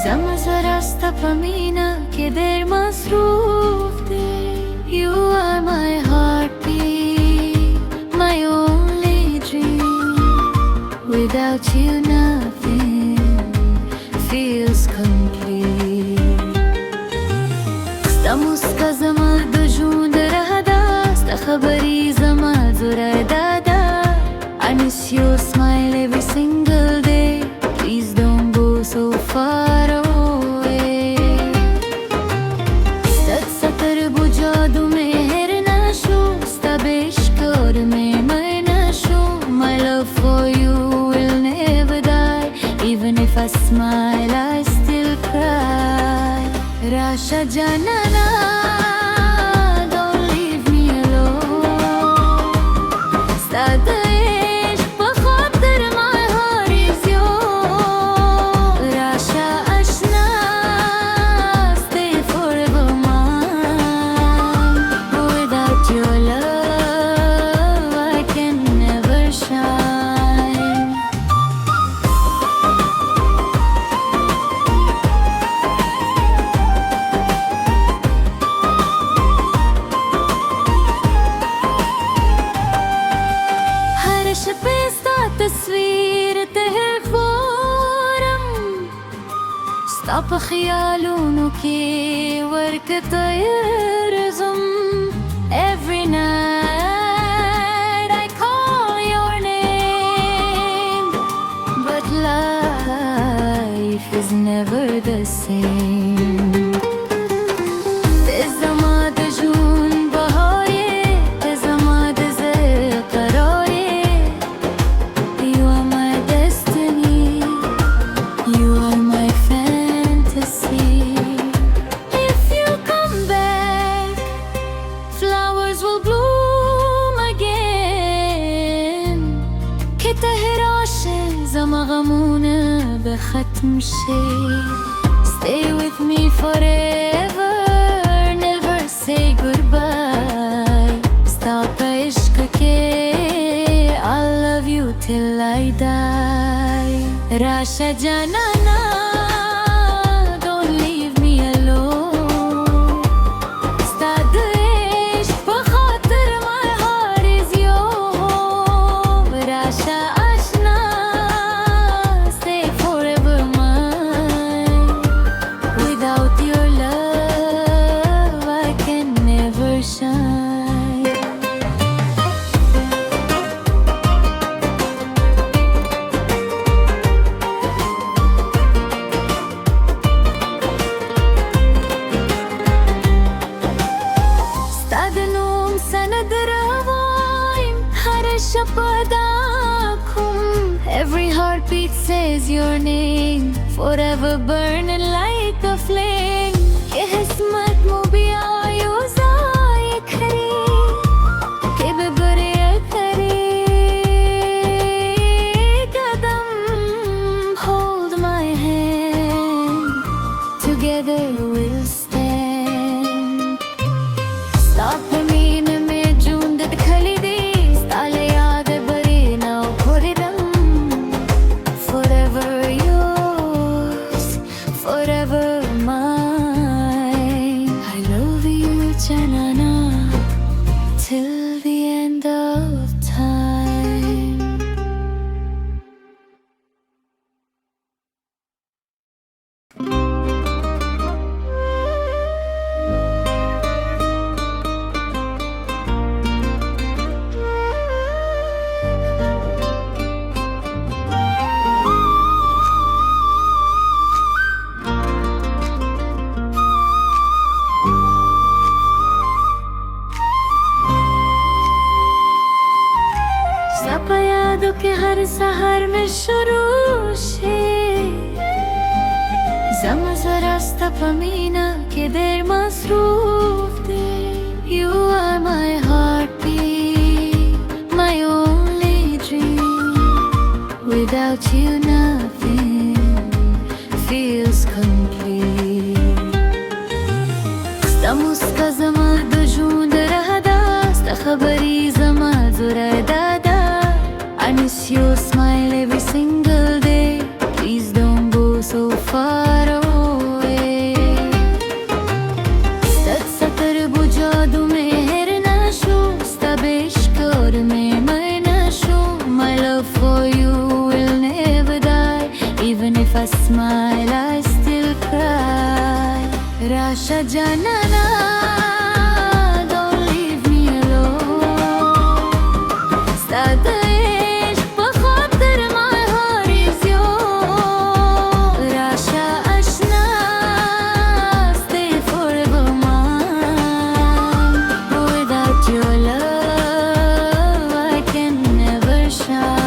زما زرست پمینا که در مصروف ده. You are my heartbeat, my only dream. Without you nothing feels complete. Sta muska zama do jund rahda, sta khabari zama zura dada. I miss your smile every single day. Please don't go so far away. Stat satar bu jadu mehr nasho, sta beshkar mein nasho. My love for you will never die. Even if I smile, I still cry. Rasha janana, don't leave me alone. Start the ishq bakhatir my heart is yours. Rasha ashna, stay forever mine. Without your love, I can never shine. हर शबे सा तस्वीर तेरे forum stop خيالونو كي ورك تيرزم. Every night I call your name, but life is never the same. تزماد جون بهايه تزماد زي قرايه. You are my destiny, you are my fantasy. If you come back, flowers will bloom again. كتهراشه زمغمونه بختم شي. Stay with me forever, never say goodbye. Stop ishqke, I'll love you till I die. Rasha janana, don't leave me alone. Start the ishq bakhatir my heart is yours. Rasha ashna, stay forever mine. Without your love, I can never shine. استأذنهم سند روايم هرش باداكم. Every heartbeat says your name, forever burning like a flame. ये हिस्मत मुबिया युजा ये खरी के बबरे खरी कदम. Hold my hand, together we'll stand. Stop me में जूंद खली दी ताले याद बरी ना खोरिदम. Forever yours, forever mine. I love you janana, till the end of time. Sapa यादों के हर सहर में शुरू से زما زرست پمینا که در مصروف ده. You are my heartbeat, my only dream. Without you nothing feels complete. sta muska zama do jund rahda, sta khabari zama zura dada. I miss your smile every single day. Please don't go so far away. smile, I still cry. Rasha Janana, don't leave me alone. Start the ishq, بخاطر my heart is yours. Rasha Ashna, stay forever mine. Without your love, I can never shine.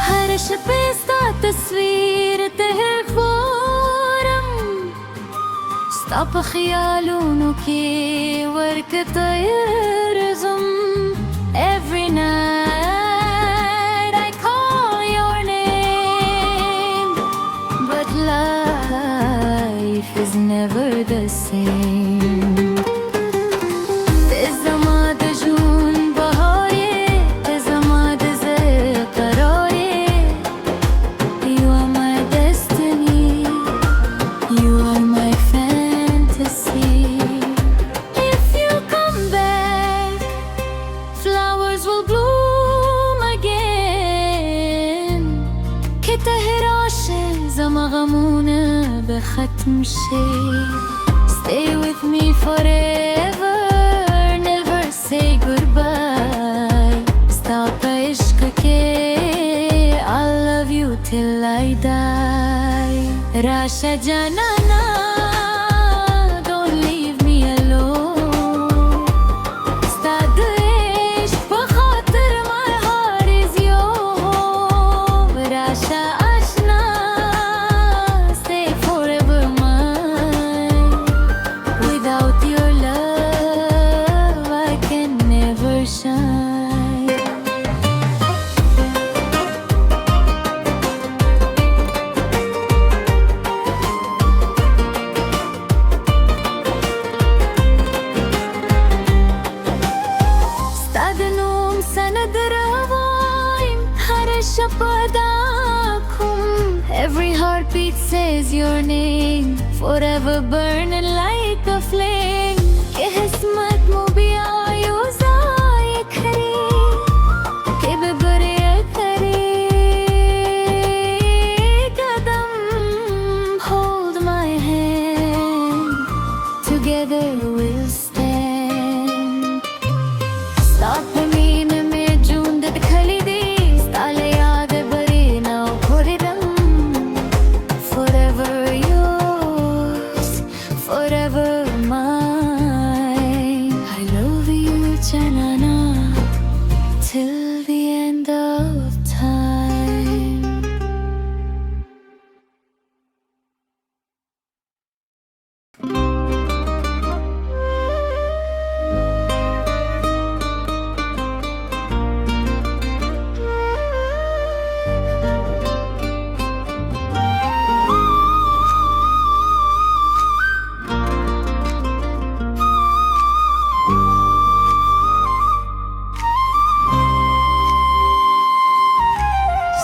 हर शपेस्ता तस्वीर تهل فورم stop خيالونك ورك طيرزم. Every night I call your name, but life is never the same. تزماد جون بهايه تزماد زي قرايه. You are my destiny, you are my fantasy. If you come back, flowers will bloom again. كتهر عاشق زمغمونة بختم شي. Stay with me forever, never say goodbye. Stop عشقك, I'll love you till I die. Rasha Janana, don't leave me alone. Start the ishq, بخاطر my heart is yours. Rasha Ashna, stay forever mine. Without your love, I can never shine. استأذنهم سند روايم هرش برداكم. Every heartbeat says your name, forever burning like a flame. ये हिस्मत मो बियायो जाए खरी के बबरे खरी कदम. Hold my hand, together we'll stand. Stop me me june that khali di stale yaad bari na khoridam. Forever yours, forever mine. I love you Janana till the end of time.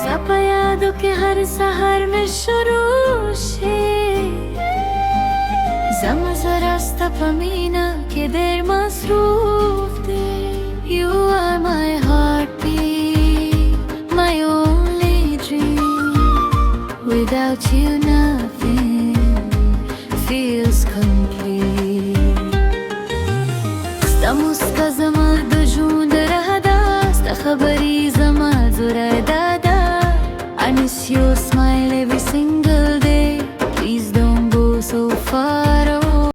Sapa यादों के हर सहर में शुरू से Zamazarasta pamina ke der masroof de. You are my heartbeat, my only dream. Without you nothing feels complete. Estamos kazama dujund rahada, sta khabari zama zura dada. I miss your smile every single